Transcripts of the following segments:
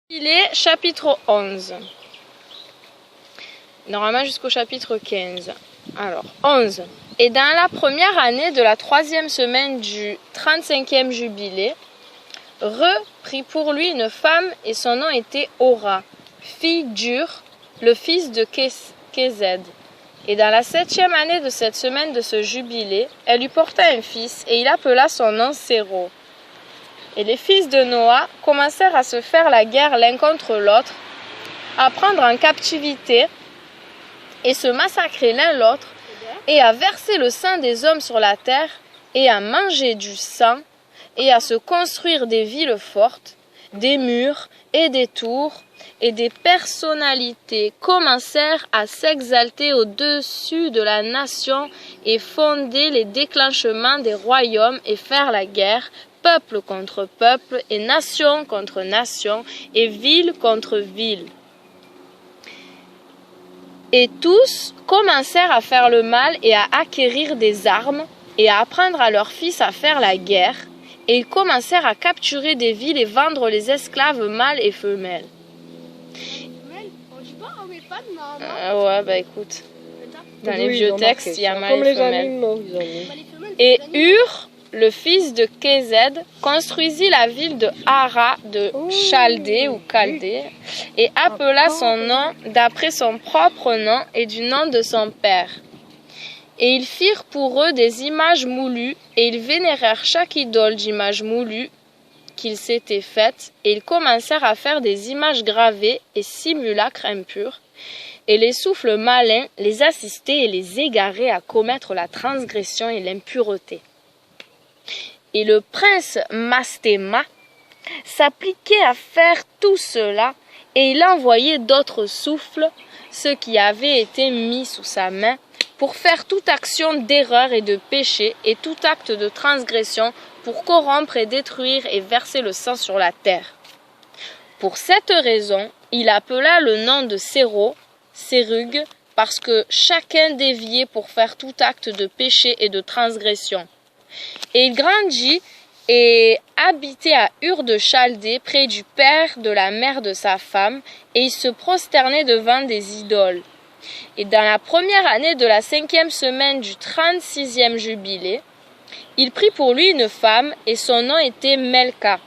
Il est chapitre 11. Normalement jusqu'au chapitre 15. Alors, 11. Et dans la première année de la 3e semaine du 35e jubilé, prit pour lui une femme et son nom était Ora, fille d'Ur, le fils de Kézed. Et dans la 7e année de cette semaine de ce jubilé, elle lui porta un fils et il appela son nom Séro. Et les fils de Noah commencèrent à se faire la guerre l'un contre l'autre, à prendre en captivité et se massacrer l'un l'autre, et à verser le sang des hommes sur la terre, et à manger du sang, et à se construire des villes fortes, des murs et des tours, et des personnalités commencèrent à s'exalter au-dessus de la nation et fonder les déclenchements des royaumes et faire la guerre, peuple contre peuple et nation contre nation et ville contre ville. Et tous commencèrent à faire le mal et à acquérir des armes et à apprendre à leurs fils à faire la guerre, et ils commencèrent à capturer des villes et vendre les esclaves mâles et femelles. Ouais, bah écoute, dans les vieux textes, il y a mâles et femelles. Et Ur, le fils de Kézed, construisit la ville de Hara de Chaldée ou Chaldée et appela son nom d'après son propre nom et du nom de son père. Et ils firent pour eux des images moulues et ils vénérèrent chaque idole d'image moulue qu'ils s'étaient faites et ils commencèrent à faire des images gravées et simulacres impurs. Et les souffles malins les assistaient et les égaraient à commettre la transgression et l'impureté. Et le prince Mastéma s'appliquait à faire tout cela, et il envoyait d'autres souffles, ceux qui avaient été mis sous sa main, pour faire toute action d'erreur et de péché, et tout acte de transgression, pour corrompre et détruire et verser le sang sur la terre. Pour cette raison, il appela le nom de Sérug, parce que chacun déviait pour faire tout acte de péché et de transgression. Et il grandit et habitait à Ur de Chaldée, près du père de la mère de sa femme, et il se prosternait devant des idoles. Et dans la première année de la 5e semaine du 36e jubilé, il prit pour lui une femme, et son nom était Melka,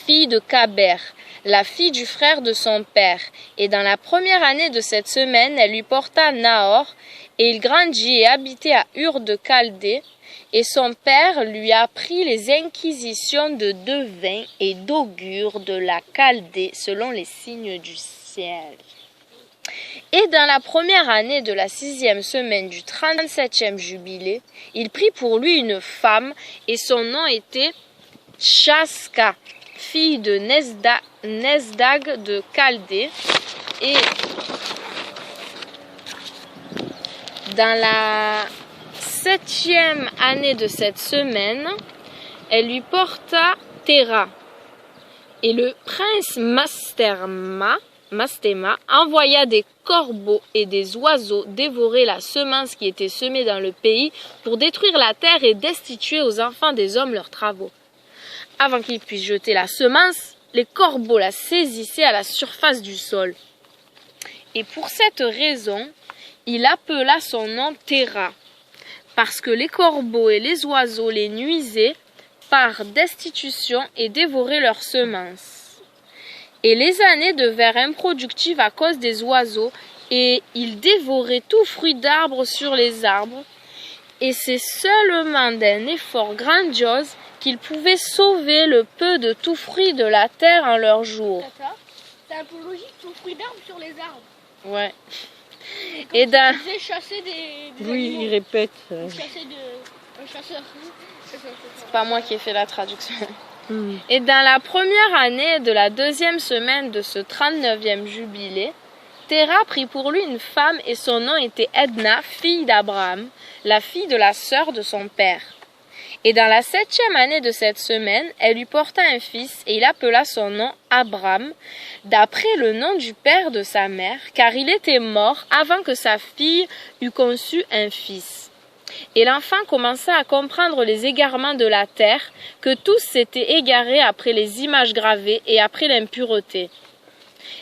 fille de Kaber, la fille du frère de son père. Et dans la première année de cette semaine, elle lui porta Nahor, et il grandit et habitait à Ur de Chaldée, et son père lui apprit les inquisitions de devin et d'augure de la Chaldée selon les signes du ciel. Et dans la première année de la 6e semaine du 37e jubilé, il prit pour lui une femme, et son nom était Chaska, fille de Nesdag de Chaldée. Et dans la 7e année de cette semaine, elle lui porta Téra. Et le prince Mastéma envoya des corbeaux et des oiseaux dévorer la semence qui était semée dans le pays pour détruire la terre et destituer aux enfants des hommes leurs travaux. Avant qu'ils puissent jeter la semence, les corbeaux la saisissaient à la surface du sol. Et pour cette raison, il appela son nom Téra, parce que les corbeaux et les oiseaux les nuisaient par destitution et dévoraient leurs semences. Et les années devinrent improductives à cause des oiseaux, et ils dévoraient tout fruit d'arbre sur les arbres. Et c'est seulement d'un effort grandiose qu'ils pouvaient sauver le peu de tout fruit de la terre en leur jour. D'accord. C'est un peu logique, tout fruit d'arbre sur les arbres. Ouais. Et dans... chasser des oui, animaux. Il répète. Chasser un chasseur. C'est pas moi qui ai fait la traduction. Et dans la première année de la 2e semaine de ce 39e jubilé, Téra prit pour lui une femme et son nom était Edna, fille d'Abraham, la fille de la sœur de son père. Et dans la 7e année de cette semaine, elle lui porta un fils et il appela son nom Abram, d'après le nom du père de sa mère, car il était mort avant que sa fille eût conçu un fils. Et l'enfant commença à comprendre les égarements de la terre, que tous s'étaient égarés après les images gravées et après l'impureté.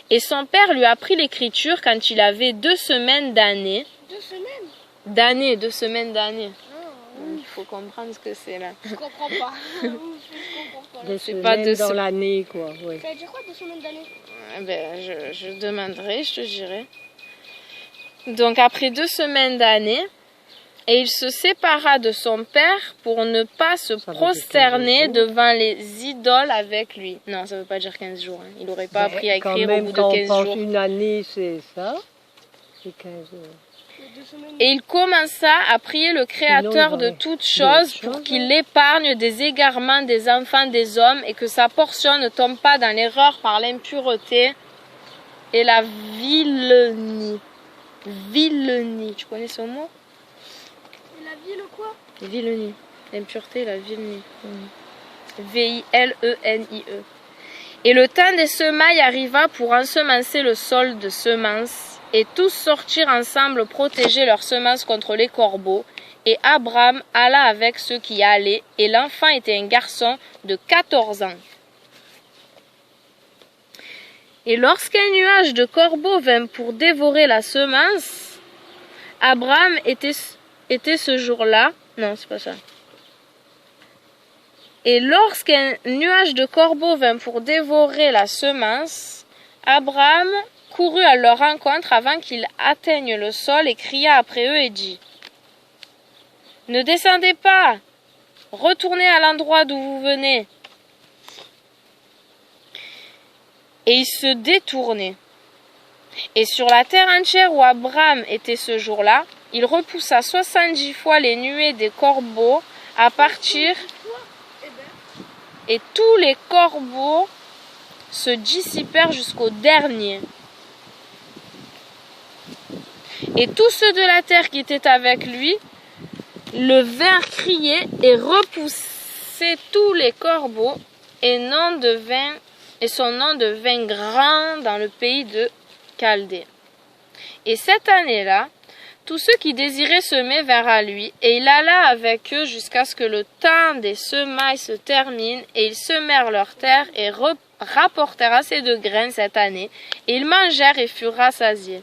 Et son père lui apprit l'écriture quand il avait 2 semaines d'année. 2 semaines? D'année, 2 semaines d'année. Il faut comprendre ce que c'est là. Je comprends pas. Je comprends pas. 2 semaines dans l'année, quoi. Ouais. Ça veut dire quoi, 2 semaines d'année? Je demanderai, je te dirai. Donc après 2 semaines d'année, et il se sépara de son père pour ne pas se prosterner devant les idoles avec lui. Non, ça ne veut pas dire 15 jours. Hein. Il n'aurait pas appris à écrire au bout de 15 jours. Une année, c'est ça. C'est 15 jours. Et il commença à prier le Créateur de toutes choses pour qu'il épargne des égarements des enfants des hommes et que sa portion ne tombe pas dans l'erreur par l'impureté et la vilenie. Vilenie, tu connais ce mot? La ville quoi? Vilenie. L'impureté, la vilenie. V-I-L-E-N-I-E. Et le temps des semailles arriva pour ensemencer le sol de semences, et tous sortirent ensemble protéger leurs semences contre les corbeaux. Et Abraham alla avec ceux qui allaient, et l'enfant était un garçon de 14 ans. Et lorsqu'un nuage de corbeaux vint pour dévorer la semence, Abraham était ce jour-là. Non, c'est pas ça. Et lorsqu'un nuage de corbeaux vint pour dévorer la semence, Abraham courut à leur rencontre avant qu'ils atteignent le sol et cria après eux et dit: Ne descendez pas, retournez à l'endroit d'où vous venez. Et ils se détournaient. Et sur la terre entière où Abraham était ce jour-là, il repoussa 70 fois les nuées des corbeaux à partir, et tous les corbeaux se dissipèrent jusqu'au dernier. Et tous ceux de la terre qui étaient avec lui le vinrent crier et repousser tous les corbeaux, et son nom devint grand dans le pays de Chaldée. Et cette année-là, tous ceux qui désiraient semer vinrent à lui, et il alla avec eux jusqu'à ce que le temps des semailles se termine, et ils semèrent leur terre et rapportèrent assez de graines cette année, et ils mangèrent et furent rassasiés.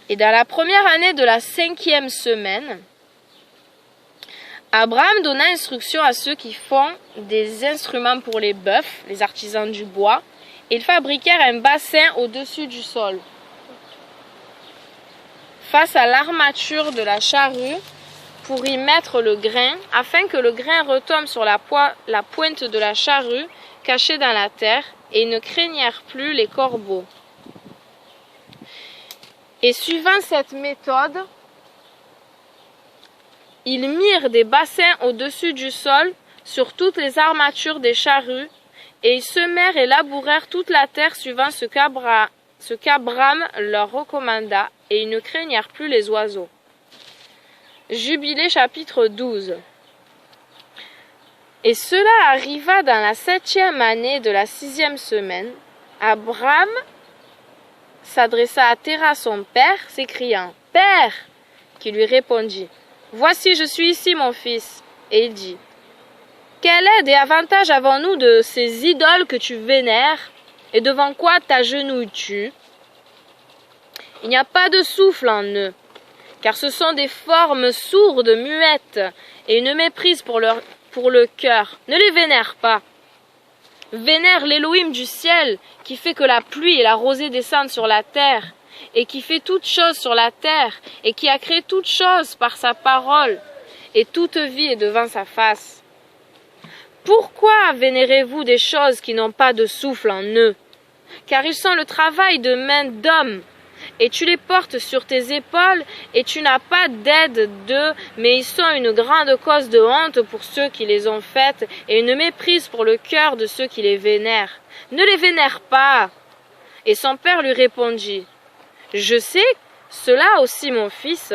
Et dans la première année de la 5e semaine, Abraham donna instruction à ceux qui font des instruments pour les bœufs, les artisans du bois, et ils fabriquèrent un bassin au-dessus du sol, face à l'armature de la charrue, pour y mettre le grain, afin que le grain retombe sur la pointe de la charrue cachée dans la terre, et ils ne craignèrent plus les corbeaux. Et suivant cette méthode, ils mirent des bassins au-dessus du sol sur toutes les armatures des charrues, et ils semèrent et labourèrent toute la terre suivant ce qu'Abraham leur recommanda, et ils ne craignèrent plus les oiseaux. Jubilé chapitre 12. Et cela arriva dans la 7e année de la 6e semaine. Abraham s'adressa à Téra son père, s'écriant: « Père !» qui lui répondit: « Voici, je suis ici, mon fils. » Et il dit: « Quel aide et avantage avons-nous de ces idoles que tu vénères, et devant quoi t'agenouilles-tu? Il n'y a pas de souffle en eux, car ce sont des formes sourdes, muettes, et une méprise pour le cœur. Ne les vénère pas. Vénère l'Élohim du ciel, qui fait que la pluie et la rosée descendent sur la terre, et qui fait toutes choses sur la terre, et qui a créé toutes choses par sa parole, et toute vie est devant sa face. Pourquoi vénérez-vous des choses qui n'ont pas de souffle en eux? Car ils sont le travail de main d'homme, et tu les portes sur tes épaules, et tu n'as pas d'aide d'eux, mais ils sont une grande cause de honte pour ceux qui les ont faites, et une méprise pour le cœur de ceux qui les vénèrent. Ne les vénère pas. » Et son père lui répondit: « Je sais cela aussi, mon fils,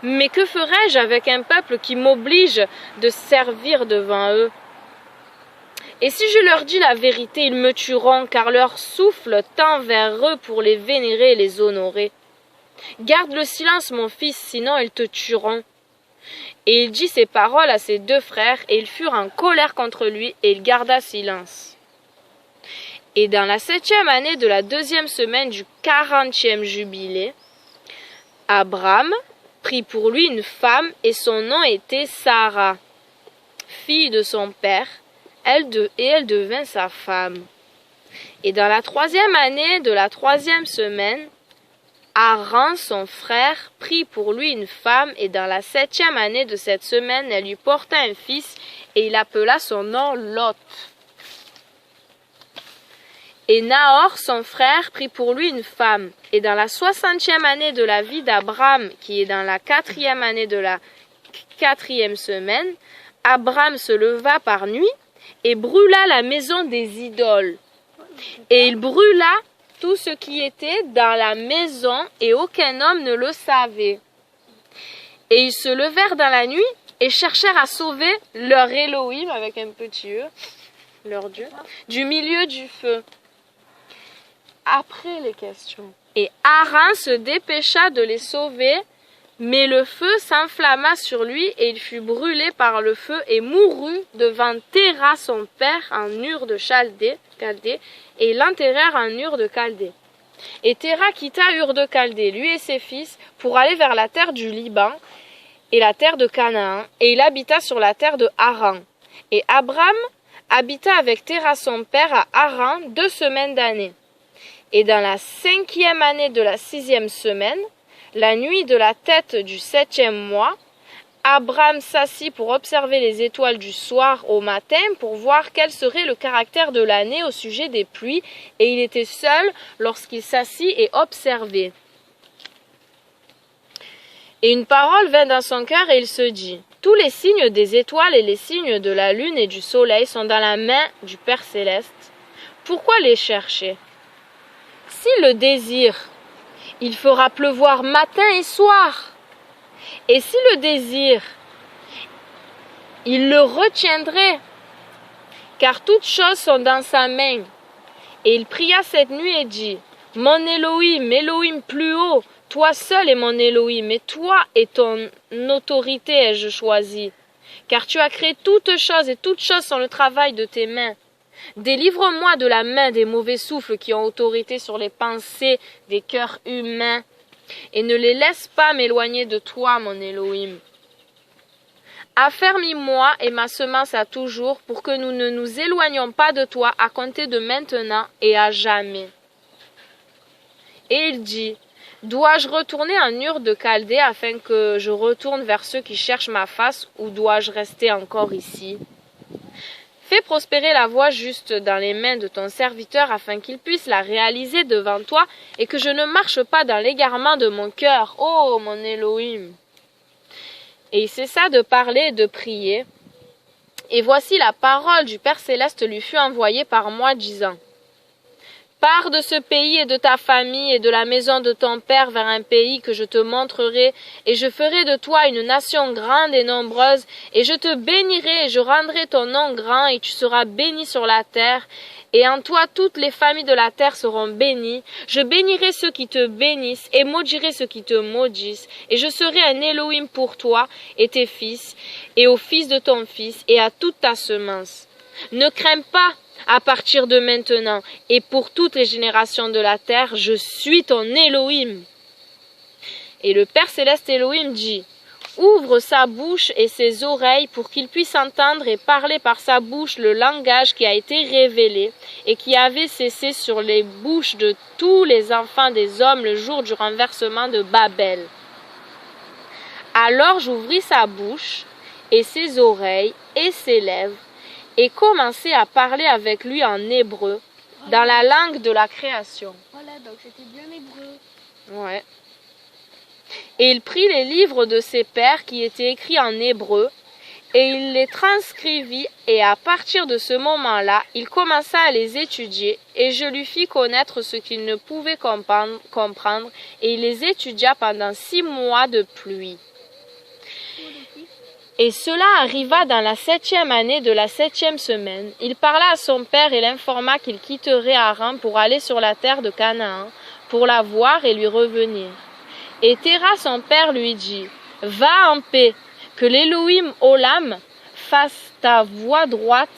mais que ferai-je avec un peuple qui m'oblige de servir devant eux? Et si je leur dis la vérité, ils me tueront, car leur souffle tend vers eux pour les vénérer et les honorer. Garde le silence, mon fils, sinon ils te tueront. Et il dit ces paroles à ses 2 frères, et ils furent en colère contre lui, et il garda silence. Et dans la 7e année de la 2e semaine du 40e jubilé, Abraham prit pour lui une femme, et son nom était Sarah, fille de son père, et elle devint sa femme. Et dans la 3e année de la 3e semaine, Haran, son frère, prit pour lui une femme, et dans la 7e année de cette semaine, elle lui porta un fils, et il appela son nom Lot. Et Nahor, son frère, prit pour lui une femme, et dans la 60e année de la vie d'Abraham, qui est dans la 4e année de la 4e semaine, Abraham se leva par nuit, et brûla la maison des idoles. Et il brûla tout ce qui était dans la maison, et aucun homme ne le savait. Et ils se levèrent dans la nuit, et cherchèrent à sauver leur Elohim, avec un petit E, leur Dieu, du milieu du feu. Après les questions. Et Haran se dépêcha de les sauver, mais le feu s'enflamma sur lui, et il fut brûlé par le feu, et mourut devant Téra son père en Ur de Chaldée, et ils l'enterrèrent en Ur de Chaldée. Et Téra quitta Ur de Chaldée, lui et ses fils, pour aller vers la terre du Liban et la terre de Canaan, et il habita sur la terre de Haran. Et Abraham habita avec Téra son père à Haran 2 semaines d'année. Et dans la 5e année de la 6e semaine, la nuit de la tête du 7e mois, Abraham s'assit pour observer les étoiles du soir au matin pour voir quel serait le caractère de l'année au sujet des pluies, et il était seul lorsqu'il s'assit et observait. Et une parole vint dans son cœur, et il se dit: tous les signes des étoiles et les signes de la lune et du soleil sont dans la main du Père céleste. Pourquoi les chercher? S'il le désire, il fera pleuvoir matin et soir. Et s'il le désire, il le retiendrait, car toutes choses sont dans sa main. Et il pria cette nuit et dit: mon Elohim, Elohim plus haut, toi seul est mon Elohim, et toi et ton autorité ai-je choisi. Car tu as créé toutes choses, et toutes choses sont le travail de tes mains. Délivre-moi de la main des mauvais souffles qui ont autorité sur les pensées des cœurs humains, et ne les laisse pas m'éloigner de toi, mon Elohim. Affermis-moi et ma semence à toujours, pour que nous ne nous éloignions pas de toi à compter de maintenant et à jamais. Et il dit: dois-je retourner en Ur de Chaldée afin que je retourne vers ceux qui cherchent ma face, ou dois-je rester encore ici? Fais prospérer la voie juste dans les mains de ton serviteur afin qu'il puisse la réaliser devant toi et que je ne marche pas dans l'égarement de mon cœur, ô mon Elohim. Et il cessa de parler et de prier. Et voici la parole du Père céleste lui fut envoyée par moi, disant: pars de ce pays et de ta famille et de la maison de ton père vers un pays que je te montrerai, et je ferai de toi une nation grande et nombreuse, et je te bénirai, et je rendrai ton nom grand, et tu seras béni sur la terre, et en toi toutes les familles de la terre seront bénies. Je bénirai ceux qui te bénissent, et maudirai ceux qui te maudissent, et je serai un Elohim pour toi et tes fils, et aux fils de ton fils, et à toute ta semence. Ne crains pas. À partir de maintenant et pour toutes les générations de la terre, je suis ton Elohim. Et le Père céleste Elohim dit: ouvre sa bouche et ses oreilles pour qu'il puisse entendre et parler par sa bouche le langage qui a été révélé et qui avait cessé sur les bouches de tous les enfants des hommes le jour du renversement de Babel. Alors j'ouvris sa bouche et ses oreilles et ses lèvres, et commençait à parler avec lui en hébreu, dans la langue de la création. Voilà, donc c'était bien hébreu. Ouais. Et il prit les livres de ses pères qui étaient écrits en hébreu, et il les transcrivit, et à partir de ce moment-là, il commença à les étudier, et je lui fis connaître ce qu'il ne pouvait comprendre, et il les étudia pendant 6 mois de pluie. Et cela arriva dans la 7e année de la 7e semaine. Il parla à son père et l'informa qu'il quitterait Haran pour aller sur la terre de Canaan, pour la voir et lui revenir. Et Téra son père lui dit: va en paix, que l'Élohim Olam fasse ta voie droite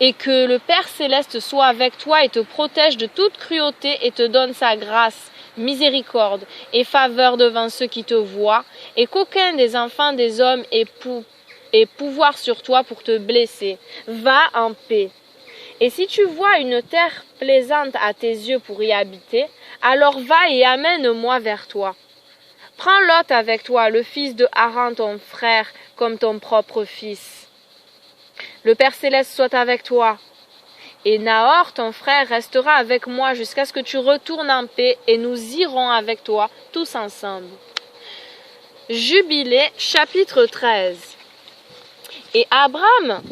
et que le Père Céleste soit avec toi et te protège de toute cruauté et te donne sa grâce, miséricorde et faveur devant ceux qui te voient, et qu'aucun des enfants des hommes ait pouvoir sur toi pour te blesser. Va en paix. Et si tu vois une terre plaisante à tes yeux pour y habiter, alors va et amène-moi vers toi. Prends Lot avec toi, le fils de Haran, ton frère, comme ton propre fils. Le Père Céleste soit avec toi. Et Nahor, ton frère, restera avec moi jusqu'à ce que tu retournes en paix, et nous irons avec toi tous ensemble. Jubilé, chapitre 13. Et Abraham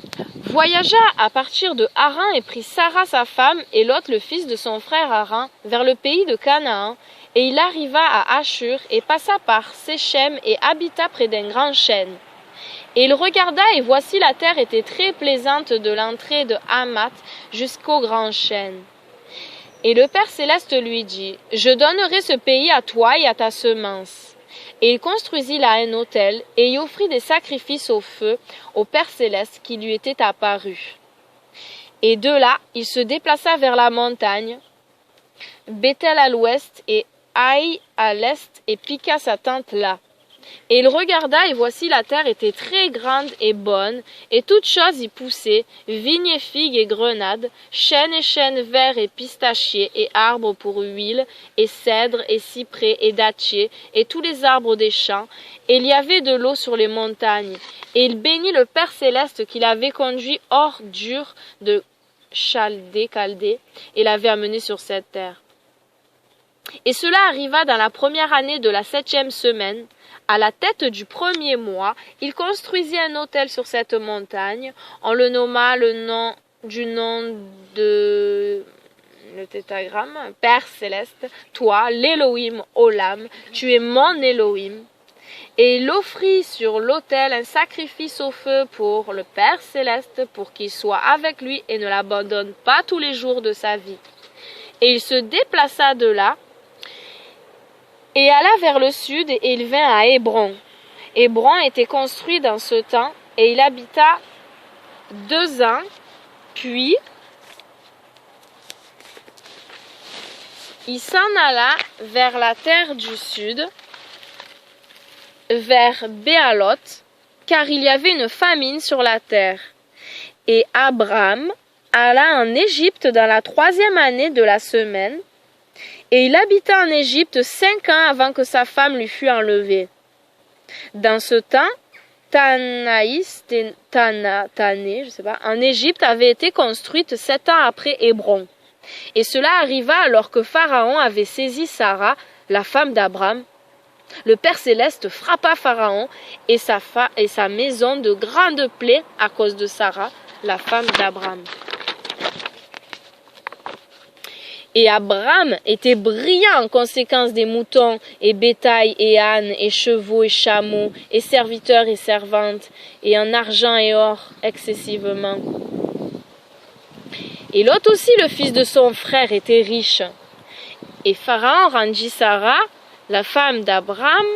voyagea à partir de Haran et prit Sarah sa femme et Lot le fils de son frère Haran vers le pays de Canaan, et il arriva à Ashur et passa par Séchem et habita près d'un grand chêne. Et il regarda, et voici la terre était très plaisante de l'entrée de Hamath jusqu'au grand chêne. Et le Père Céleste lui dit, « Je donnerai ce pays à toi et à ta semence. » Et il construisit là un autel, et y offrit des sacrifices au feu au Père Céleste qui lui était apparu. Et de là, il se déplaça vers la montagne, Béthel à l'ouest et Haï à l'est, et piqua sa tente là. Et il regarda, et voici la terre était très grande et bonne, et toutes choses y poussaient, vignes et figues et grenades, chênes et chênes verts et pistachiers, et arbres pour huile, et cèdres et cyprès et dattiers, et tous les arbres des champs, et il y avait de l'eau sur les montagnes. Et il bénit le Père Céleste qui l'avait conduit hors d'Ur de Chaldée, et l'avait amené sur cette terre. Et cela arriva dans la première année de la 7e semaine, à la tête du 1er mois, il construisit un autel sur cette montagne. On le nomma du nom de le tétragramme, Père Céleste, toi, l'Élohim Olam, tu es mon Élohim. Et il offrit sur l'autel un sacrifice au feu pour le Père Céleste, pour qu'il soit avec lui et ne l'abandonne pas tous les jours de sa vie. Et il se déplaça de là, et alla vers le sud, et il vint à Hébron. Hébron était construit dans ce temps, et il habita 2 ans, puis il s'en alla vers la terre du sud, vers Béaloth, car il y avait une famine sur la terre. Et Abraham alla en Égypte dans la 3e année de la semaine, et il habita en Égypte 5 ans avant que sa femme lui fût enlevée. Dans ce temps, en Égypte avait été construite 7 ans après Hébron. Et cela arriva alors que Pharaon avait saisi Sarah, la femme d'Abraham. Le Père Céleste frappa Pharaon et sa maison de grandes plaies à cause de Sarah, la femme d'Abraham. Et Abraham était brillant en conséquence des moutons et bétail et ânes et chevaux et chameaux et serviteurs et servantes et en argent et or excessivement. Et Lot aussi, le fils de son frère, était riche. Et Pharaon rendit Sarah, la femme d'Abraham,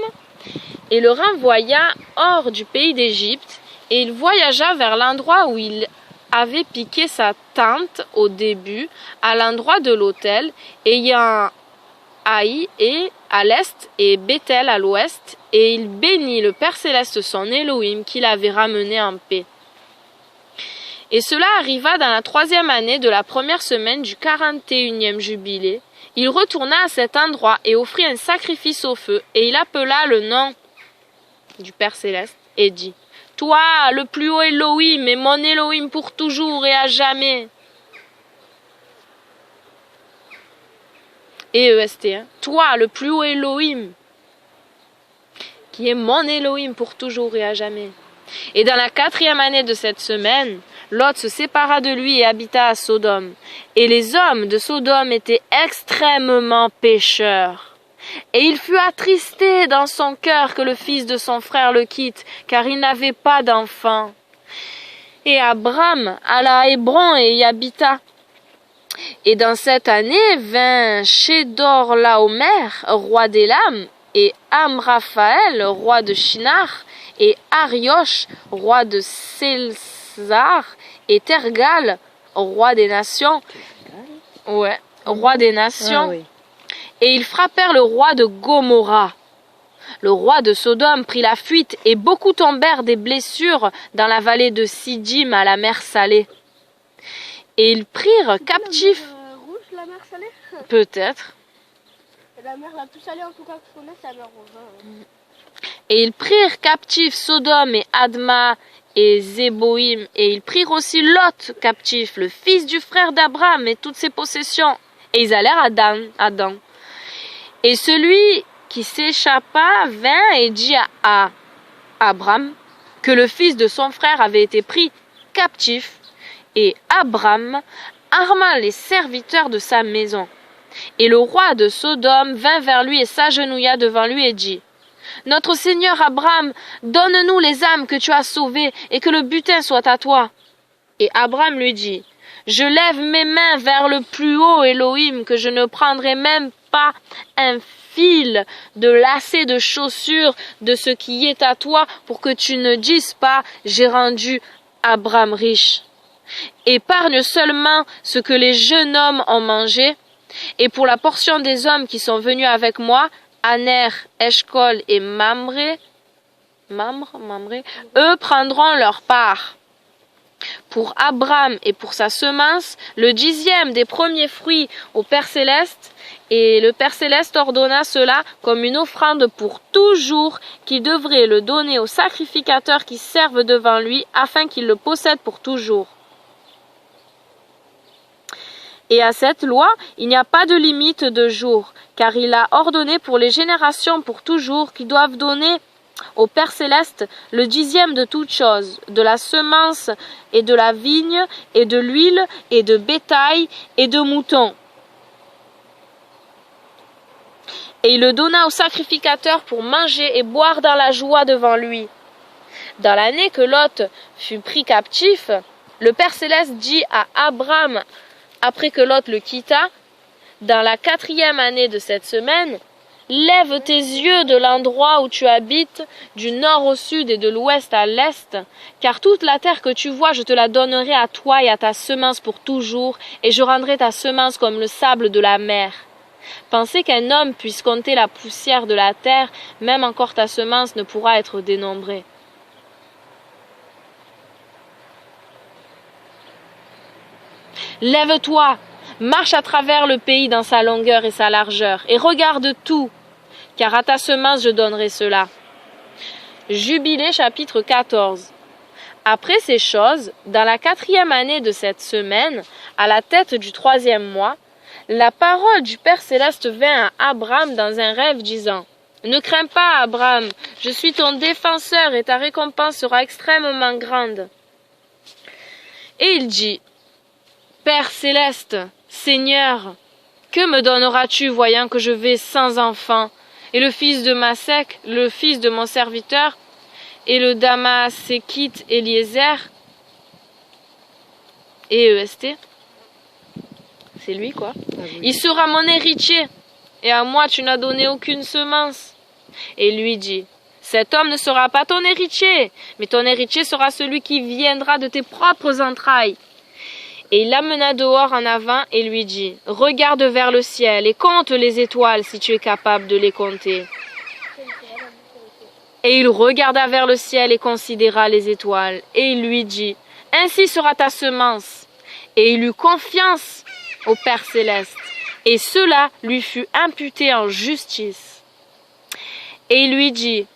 et le renvoya hors du pays d'Égypte, et il voyagea vers l'endroit où il avait piqué sa tente au début, à l'endroit de l'autel, ayant Haï et à l'est et Béthel à l'ouest, et il bénit le Père Céleste son Élohim qui l'avait ramené en paix. Et cela arriva dans la 3e année de la 1re semaine du 41e jubilé. Il retourna à cet endroit et offrit un sacrifice au feu, et il appela le nom du Père Céleste et dit: Toi, le plus haut Elohim, et mon Elohim pour toujours et à jamais. EST, hein? Toi, le plus haut Elohim, qui est mon Elohim pour toujours et à jamais. Et dans la 4e année de cette semaine, Lot se sépara de lui et habita à Sodome. Et les hommes de Sodome étaient extrêmement pécheurs. Et il fut attristé dans son cœur que le fils de son frère le quitte, car il n'avait pas d'enfant. Et Abraham alla à Hébron et y habita. Et dans cette année vint Chédorlaomer, roi d'Élam, et Amraphaël, roi de Shinar, et Arioch, roi de Sélzar, et Tergal, roi des nations. Ouais, roi des nations. Ah, oui. Et ils frappèrent le roi de Gomorrha. Le roi de Sodome prit la fuite et beaucoup tombèrent des blessures dans la vallée de Siddim à la mer Salée. Et ils prirent captifs. La mer rouge, la mer salée. Peut-être. La mer la plus salée en tout cas que je connais, c'est la mer rouge. Hein. Et ils prirent captifs Sodome et Adma et Zéboïm. Et ils prirent aussi Lot captif, le fils du frère d'Abraham et toutes ses possessions. Et ils allèrent à Dan. Et celui qui s'échappa vint et dit à Abraham que le fils de son frère avait été pris captif. Et Abraham arma les serviteurs de sa maison. Et le roi de Sodome vint vers lui et s'agenouilla devant lui et dit: Notre Seigneur Abraham, donne-nous les âmes que tu as sauvées et que le butin soit à toi. Et Abraham lui dit: Je lève mes mains vers le plus haut Elohim, que je ne prendrai même pas un fil de lacet de chaussure de ce qui est à toi, pour que tu ne dises pas: J'ai rendu Abraham riche. Épargne seulement ce que les jeunes hommes ont mangé, et pour la portion des hommes qui sont venus avec moi, Aner, Eshcol et Mamré, eux prendront leur part. Pour Abraham et pour sa semence, le 10e des premiers fruits au Père Céleste, et le Père Céleste ordonna cela comme une offrande pour toujours, qu'il devrait le donner aux sacrificateurs qui servent devant lui, afin qu'ils le possèdent pour toujours. Et à cette loi, il n'y a pas de limite de jours, car il a ordonné pour les générations pour toujours qu'ils doivent donner au Père Céleste le 10e de toutes choses, de la semence et de la vigne et de l'huile et de bétail et de moutons. Et il le donna aux sacrificateurs pour manger et boire dans la joie devant lui. Dans l'année que Lot fut pris captif, le Père Céleste dit à Abraham, après que Lot le quitta, dans la 4e année de cette semaine: Lève tes yeux de l'endroit où tu habites, du nord au sud et de l'ouest à l'est, car toute la terre que tu vois, je te la donnerai à toi et à ta semence pour toujours, et je rendrai ta semence comme le sable de la mer. Pensez qu'un homme puisse compter la poussière de la terre, même encore ta semence ne pourra être dénombrée. Lève-toi, marche à travers le pays dans sa longueur et sa largeur, et regarde tout, car à ta semence je donnerai cela. Jubilé chapitre 14. Après ces choses, dans la 4e année de cette semaine, à la tête du 3e mois, la parole du Père Céleste vint à Abraham dans un rêve disant: Ne crains pas, Abraham, je suis ton défenseur et ta récompense sera extrêmement grande. Et il dit: Père Céleste, Seigneur, que me donneras-tu voyant que je vais sans enfant, et le fils de Masek, le fils de mon serviteur, et le Damasékite Eliezer, EEST, c'est lui quoi, il sera mon héritier, et à moi tu n'as donné aucune semence. Et lui dit: Cet homme ne sera pas ton héritier, mais ton héritier sera celui qui viendra de tes propres entrailles. Et il l'amena dehors en avant et lui dit: Regarde vers le ciel et compte les étoiles si tu es capable de les compter. Et il regarda vers le ciel et considéra les étoiles. Et il lui dit: Ainsi sera ta semence. Et il eut confiance au Père Céleste. Et cela lui fut imputé en justice. Et il lui dit: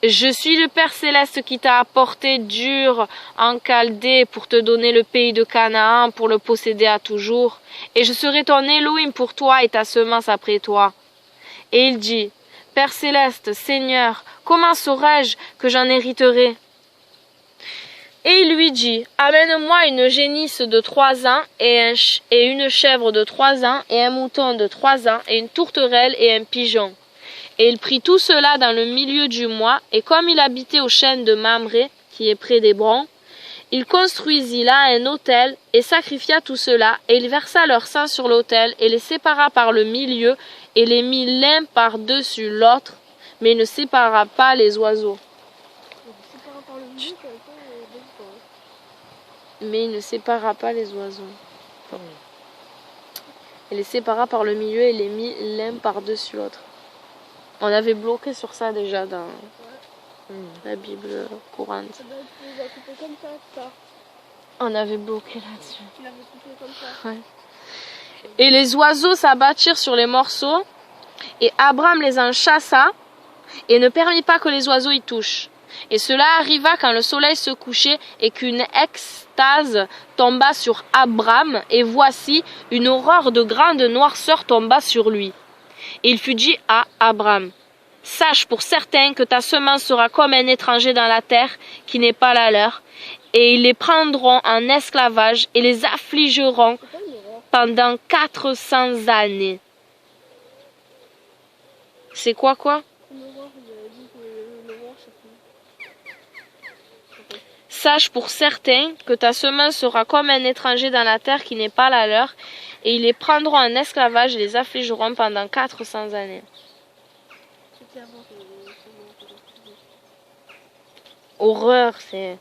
Je suis le Père Céleste qui t'a apporté d'Ur en Chaldée pour te donner le pays de Canaan, pour le posséder à toujours. Et je serai ton Elohim pour toi et ta semence après toi. Et il dit: Père Céleste, Seigneur, comment saurais-je que j'en hériterai? Et il lui dit: Amène-moi une génisse de 3 ans et une chèvre de 3 ans et un mouton de 3 ans et une tourterelle et un pigeon. Et il prit tout cela dans le milieu du mois, et comme il habitait au chêne de Mamré, qui est près d'Hébron, il construisit là un autel et sacrifia tout cela, et il versa leur sang sur l'autel et les sépara par le milieu et les mit l'un par-dessus l'autre, mais il ne sépara pas les oiseaux. mais il ne sépara pas les oiseaux. Il les sépara par le milieu et les mit l'un par-dessus l'autre. On avait bloqué sur ça déjà dans la Bible courante. On avait bloqué là-dessus. Tu l'avais coupé comme ça. Ouais. Et les oiseaux s'abattirent sur les morceaux, et Abraham les en chassa, et ne permit pas que les oiseaux y touchent. Et cela arriva quand le soleil se couchait, et qu'une extase tomba sur Abraham, et voici, une horreur de grande noirceur tomba sur lui. Et il fut dit à Abraham, « Sache pour certain que ta semence sera comme un étranger dans la terre, qui n'est pas la leur, et ils les prendront en esclavage, et les affligeront pendant 400 années. » C'est quoi? Sache pour certain que ta semence sera comme un étranger dans la terre qui n'est pas la leur, et ils les prendront en esclavage et les affligeront pendant 400 années. Horreur, c'est...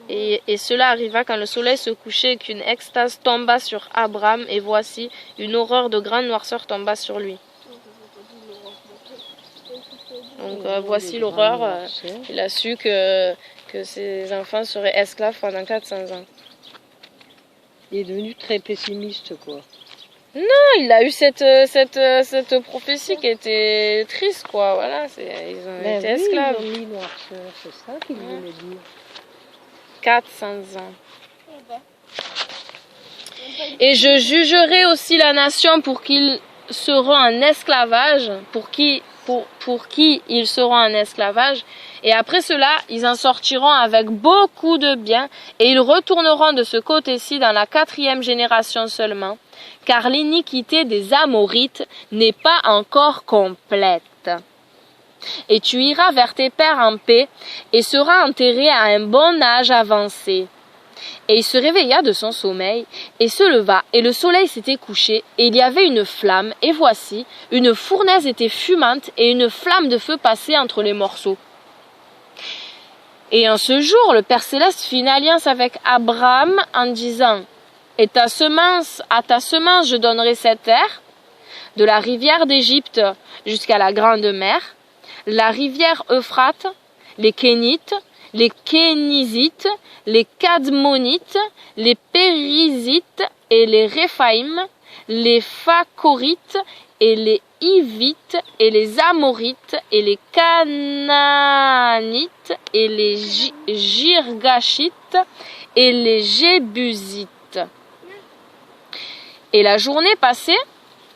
Et cela arriva quand le soleil se couchait et qu'une extase tomba sur Abraham, et voici, une horreur de grande noirceur tomba sur lui. Donc voici l'horreur. Il a su que ses enfants seraient esclaves pendant 400 ans. Il est devenu très pessimiste, quoi. Non, il a eu cette prophétie qui était triste, quoi. Voilà, ils ont été esclaves. Ils ont mis noirceur, c'est ça qu'il voulait dire. 400 ans. Et je jugerai aussi la nation pour qu'ils seront en esclavage, pour qui ils seront en esclavage, et après cela, ils en sortiront avec beaucoup de biens, et ils retourneront de ce côté-ci dans la 4e génération seulement, car l'iniquité des Amorites n'est pas encore complète. Et tu iras vers tes pères en paix, et seras enterré à un bon âge avancé. Et il se réveilla de son sommeil, et se leva, et le soleil s'était couché, et il y avait une flamme, et voici, une fournaise était fumante, et une flamme de feu passait entre les morceaux. Et en ce jour, le Père Céleste fit une alliance avec Abraham en disant, « Et à ta semence je donnerai cette terre, de la rivière d'Égypte jusqu'à la grande mer, la rivière Euphrate, les Kénites, les Kénizites, les Cadmonites, les Périzites et les Réphaïm, les Phacorites et les Hivites et les Amorites et les Canaanites et les Girgashites et les Jébusites. » Et la journée passée,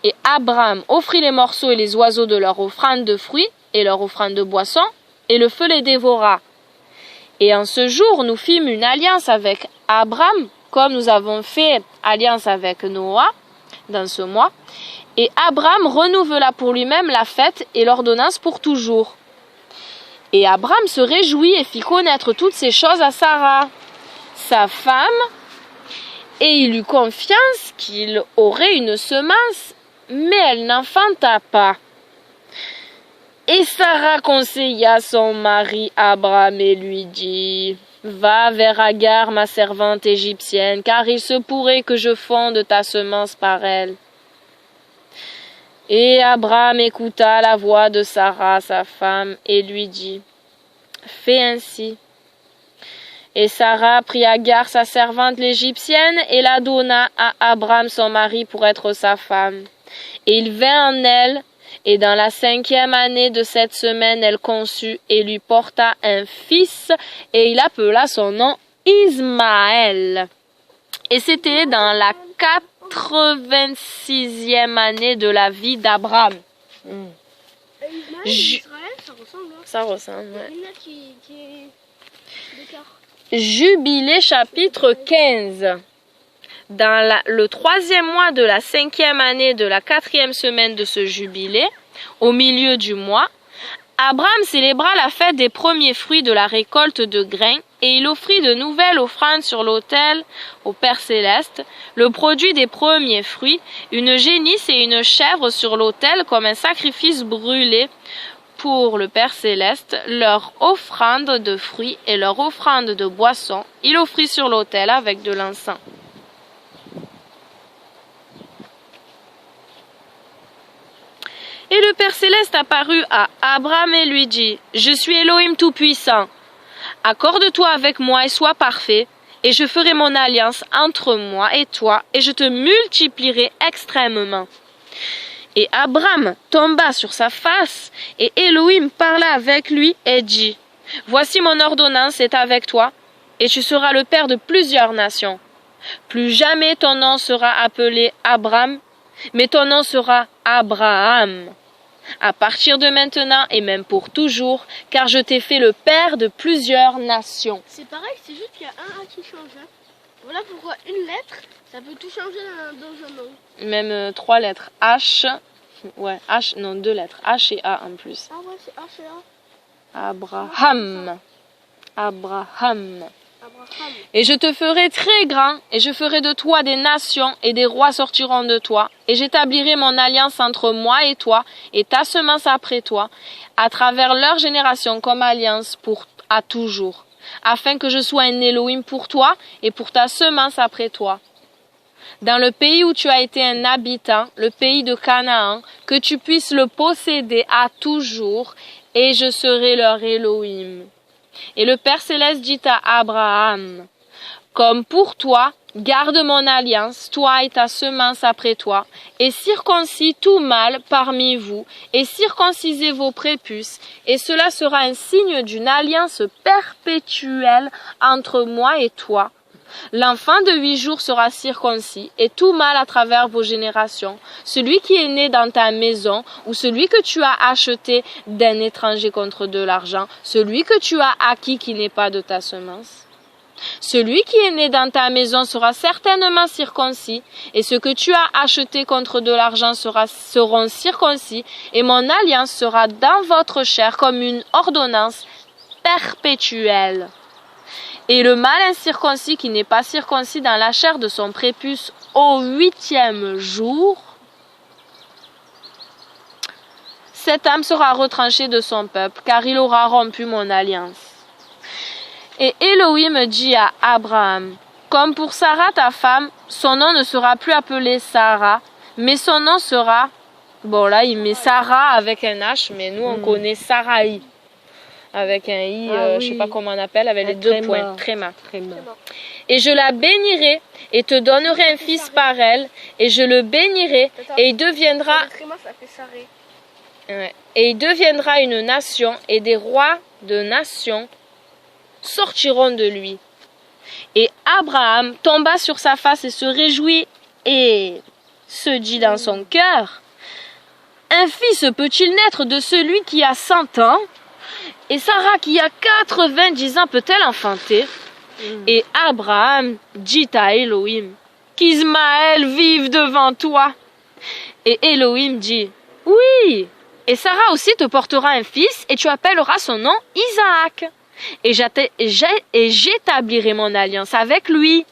et Abraham offrit les morceaux et les oiseaux de leur offrande de fruits et leur offrande de boissons, et le feu les dévora. Et en ce jour, nous fîmes une alliance avec Abraham, comme nous avons fait alliance avec Noah dans ce mois. Et Abraham renouvela pour lui-même la fête et l'ordonnance pour toujours. Et Abraham se réjouit et fit connaître toutes ces choses à Sarah, sa femme, et il eut confiance qu'il aurait une semence, mais elle n'enfanta pas. Et Sarah conseilla son mari Abraham et lui dit, « Va vers Agar, ma servante égyptienne, car il se pourrait que je fonde ta semence par elle. » Et Abraham écouta la voix de Sarah, sa femme, et lui dit, « Fais ainsi. » Et Sarah prit Agar, sa servante l'Égyptienne, et la donna à Abraham son mari pour être sa femme. Et il vint en elle, et dans la 5e année de cette semaine, elle conçut et lui porta un fils, et il appela son nom Ismaël. Et c'était dans la 86e année de la vie d'Abraham. Israël, ça ressemble. Ça ressemble, ouais. Il y en a qui est d'écart. Jubilé chapitre 15. Dans le 3e mois de la 5e année de la 4e semaine de ce jubilé, au milieu du mois, Abraham célébra la fête des premiers fruits de la récolte de grains, et il offrit de nouvelles offrandes sur l'autel au Père Céleste, le produit des premiers fruits, une génisse et une chèvre sur l'autel comme un sacrifice brûlé pour le Père Céleste leur offrande de fruits et leur offrande de boissons. Il offrit sur l'autel avec de l'encens. Et le Père Céleste apparut à Abraham et lui dit, « Je suis Elohim Tout-Puissant. Accorde-toi avec moi et sois parfait, et je ferai mon alliance entre moi et toi, et je te multiplierai extrêmement. » Et Abraham tomba sur sa face, et Elohim parla avec lui et dit, « Voici mon ordonnance est avec toi, et tu seras le père de plusieurs nations. Plus jamais ton nom sera appelé Abraham, mais ton nom sera Abraham. À partir de maintenant et même pour toujours, car je t'ai fait le père de plusieurs nations. » C'est pareil, c'est juste qu'il y a un A qui change. Voilà pourquoi une lettre, ça peut tout changer dans un nom. Même 3 lettres. H, ouais, H, non, 2 lettres. H et A en plus. Ah ouais, c'est H et A. Abraham. Abraham. Et je te ferai très grand, et je ferai de toi des nations, et des rois sortiront de toi, et j'établirai mon alliance entre moi et toi, et ta semence après toi, à travers leur génération comme alliance à toujours, afin que je sois un Elohim pour toi, et pour ta semence après toi. Dans le pays où tu as été un habitant, le pays de Canaan, que tu puisses le posséder à toujours, et je serai leur Elohim. Et le Père Céleste dit à Abraham, « Comme pour toi, garde mon alliance, toi et ta semence après toi, et circoncis tout mâle parmi vous, et circoncisez vos prépuces, et cela sera un signe d'une alliance perpétuelle entre moi et toi. L'enfant de 8 jours sera circoncis, et tout mâle à travers vos générations, celui qui est né dans ta maison, ou celui que tu as acheté d'un étranger contre de l'argent, celui que tu as acquis qui n'est pas de ta semence. Celui qui est né dans ta maison sera certainement circoncis, et ce que tu as acheté contre de l'argent seront circoncis, et mon alliance sera dans votre chair comme une ordonnance perpétuelle. Et le mâle incirconcis qui n'est pas circoncis dans la chair de son prépuce au 8e jour, cette âme sera retranchée de son peuple, car il aura rompu mon alliance. Et Elohim dit à Abraham, « Comme pour Sarah ta femme, son nom ne sera plus appelé Sarah, mais son nom sera... » Bon là il met Sarah avec un H, mais nous on connaît Sarai. Avec un I, je sais pas comment on appelle, avec les 2 points, tréma. Et je la bénirai, et te donnerai un fils par elle, et je le bénirai, et il deviendra... Et il deviendra une nation, et des rois de nations sortiront de lui. Et Abraham tomba sur sa face et se réjouit, et se dit dans son cœur, « Un fils peut-il naître de celui qui a 100 ans ? Et Sarah qui a 90 ans peut-elle enfanter? » Et Abraham dit à Elohim, « Qu'Ismaël vive devant toi. » Et Elohim dit, « Oui, et Sarah aussi te portera un fils, et tu appelleras son nom Isaac. Et j'établirai mon alliance avec lui,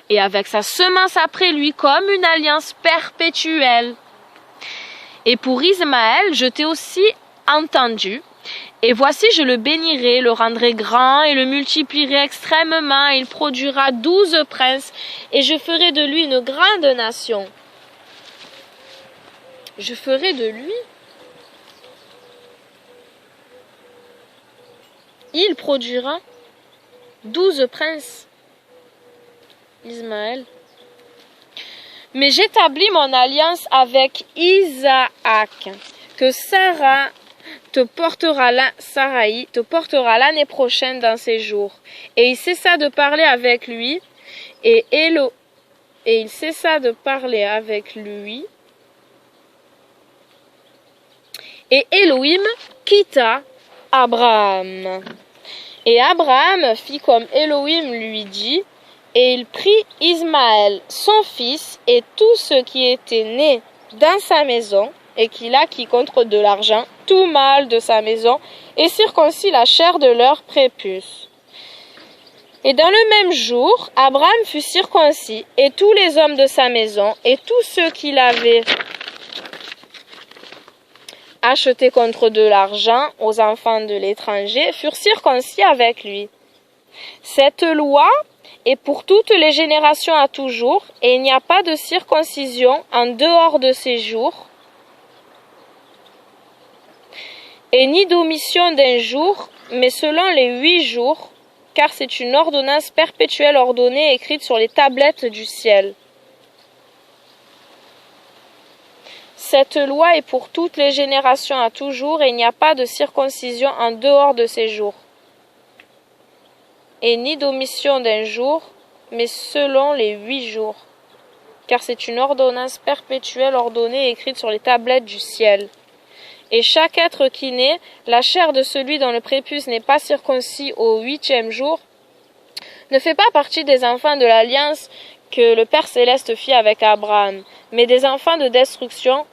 et avec sa semence après lui, comme une alliance perpétuelle. Et pour Ismaël, je t'ai aussi entendu, et voici je le bénirai, le rendrai grand, et le multiplierai extrêmement, et il produira 12 princes, et je ferai de lui une grande nation. » Je ferai de lui. Il produira 12 princes. Ismaël. Mais j'établis mon alliance avec Isaac, que Sarai te portera l'année prochaine dans ses jours. Et il cessa de parler avec lui, et il cessa de parler avec lui. Et Elohim quitta Abraham. Et Abraham fit comme Elohim lui dit, et il prit Ismaël, son fils, et tout ce qui était né dans sa maison, et qu'il acquit contre de l'argent, tout mâle de sa maison, et circoncis la chair de leur prépuce. Et dans le même jour, Abraham fut circoncis, et tous les hommes de sa maison, et tous ceux qu'il avait achetés contre de l'argent aux enfants de l'étranger, furent circoncis avec lui. Cette loi est pour toutes les générations à toujours, et il n'y a pas de circoncision en dehors de ces jours, et ni d'omission d'un jour, mais selon les 8 jours, car c'est une ordonnance perpétuelle ordonnée écrite sur les tablettes du ciel. Cette loi est pour toutes les générations à toujours, et il n'y a pas de circoncision en dehors de ces jours, et ni d'omission d'un jour, mais selon les 8 jours, car c'est une ordonnance perpétuelle ordonnée écrite sur les tablettes du ciel. Et chaque être qui naît, la chair de celui dont le prépuce n'est pas circoncis au 8e jour, ne fait pas partie des enfants de l'alliance que le Père Céleste fit avec Abraham, mais des enfants de destruction.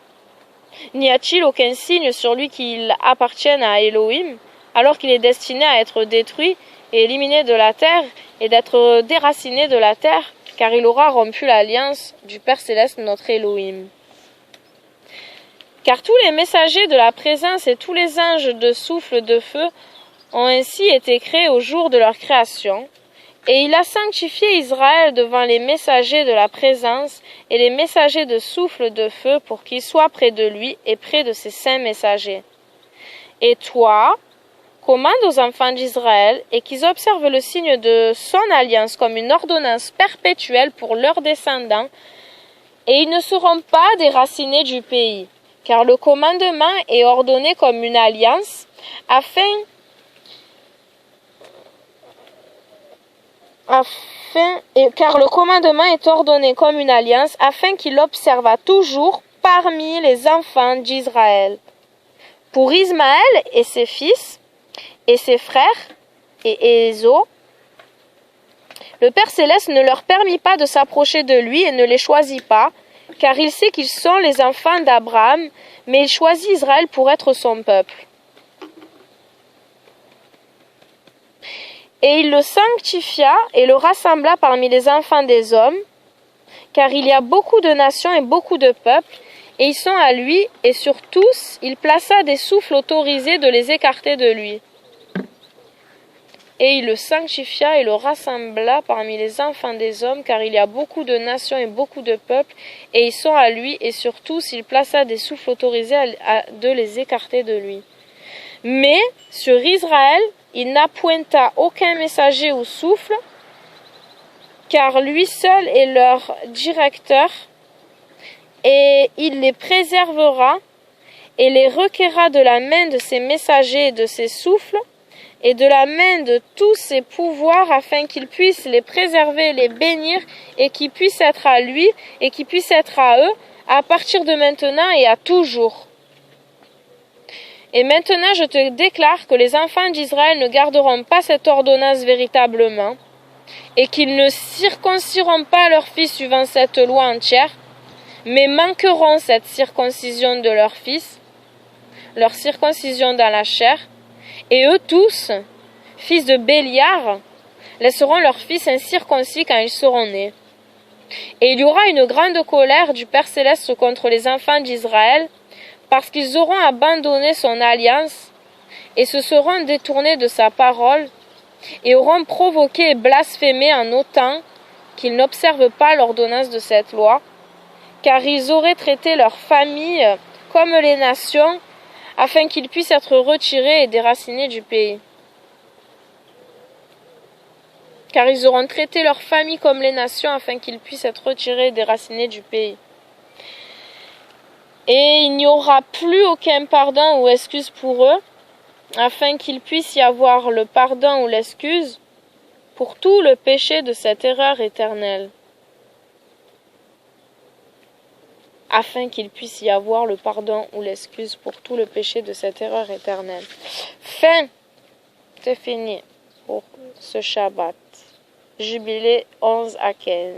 N'y a-t-il aucun signe sur lui qu'il appartienne à Elohim, alors qu'il est destiné à être détruit et éliminé de la terre, et d'être déraciné de la terre, car il aura rompu l'alliance du Père Céleste, notre Elohim. Car tous les messagers de la présence et tous les anges de souffle de feu ont ainsi été créés au jour de leur création, et il a sanctifié Israël devant les messagers de la présence et les messagers de souffle de feu pour qu'ils soient près de lui et près de ses saints messagers. Et toi, commande aux enfants d'Israël et qu'ils observent le signe de son alliance comme une ordonnance perpétuelle pour leurs descendants, et ils ne seront pas déracinés du pays. Car le commandement est ordonné comme une alliance, afin qu'il l'observât toujours parmi les enfants d'Israël. Pour Ismaël et ses fils, et ses frères, et Ézo, le Père Céleste ne leur permit pas de s'approcher de lui et ne les choisit pas, car il sait qu'ils sont les enfants d'Abraham, mais il choisit Israël pour être son peuple. Et il le sanctifia et le rassembla parmi les enfants des hommes, car il y a beaucoup de nations et beaucoup de peuples, et ils sont à lui, et sur tous il plaça des souffles autorisés de les écarter de lui. Et il le sanctifia et le rassembla parmi les enfants des hommes, car il y a beaucoup de nations et beaucoup de peuples, et ils sont à lui, et sur tous il plaça des souffles autorisés de les écarter de lui. Mais sur Israël, il n'appointa aucun messager ou souffle, car lui seul est leur directeur, et il les préservera, et les recueillera de la main de ses messagers et de ses souffles, et de la main de tous ses pouvoirs, afin qu'il puisse les préserver et les bénir, et qu'ils puissent être à lui, et qu'ils puissent être à eux, à partir de maintenant et à toujours. Et maintenant je te déclare que les enfants d'Israël ne garderont pas cette ordonnance véritablement, et qu'ils ne circonciront pas leurs fils suivant cette loi entière, mais manqueront cette circoncision de leurs fils, leur circoncision dans la chair, et eux tous, fils de Béliar, laisseront leurs fils incirconcis quand ils seront nés. Et il y aura une grande colère du Père Céleste contre les enfants d'Israël, parce qu'ils auront abandonné son alliance, et se seront détournés de sa parole, et auront provoqué et blasphémé en autant qu'ils n'observent pas l'ordonnance de cette loi, car ils auraient traité leur famille comme les nations, afin qu'ils puissent être retirés et déracinés du pays. Car ils auront traité leur famille comme les nations, afin qu'ils puissent être retirés et déracinés du pays. Et il n'y aura plus aucun pardon ou excuse pour eux, afin qu'il puisse y avoir le pardon ou l'excuse pour tout le péché de cette erreur éternelle. Afin qu'il puisse y avoir le pardon ou l'excuse pour tout le péché de cette erreur éternelle. Fin, c'est fini pour ce Shabbat. Jubilé 11 à 15.